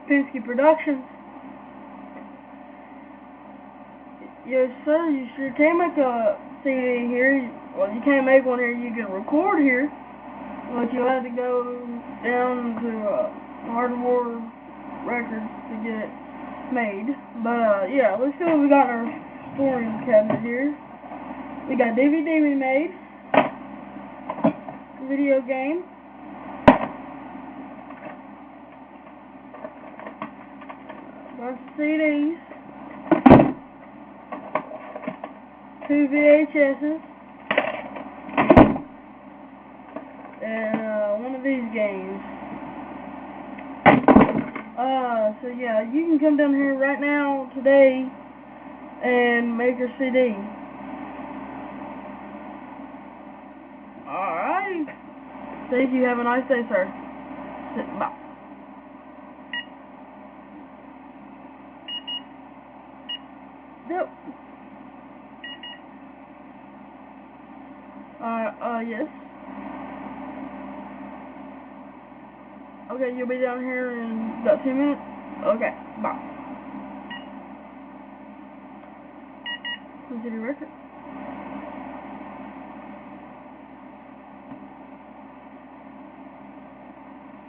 Penske Productions. Yes, sir, you sure can make a CD here. Well, you can't make one here, you can record here. But you'll have to go down to Hardware Records to get it made. But, yeah, let's see what we got in our storage cabinet here. We got DVD we made. Video game. Bunch of CDs. 2 VHSs. And one of these games. So yeah, you can come down here right now, today, and make your CD. Alright. Thank you. Have a nice day, sir. Bye. Yep. Yes. Okay, you'll be down here in about 2 minutes? Okay, bye. City Record.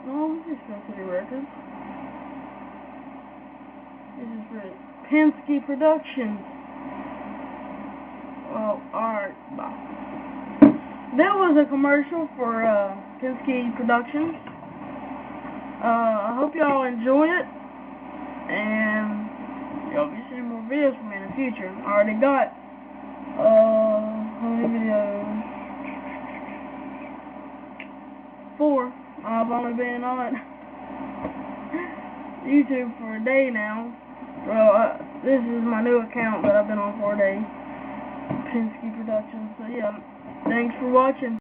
No, this is for City Records. This is for Penske Productions. Well, alright, bye. That was a commercial for Penske Productions. I hope y'all enjoy it, and y'all be seeing more videos from me in the future. I already got how many videos? 4. I've only been on YouTube for a day now. Well, this is my new account that I've been on for a day. Penske Productions. So yeah, thanks for watching.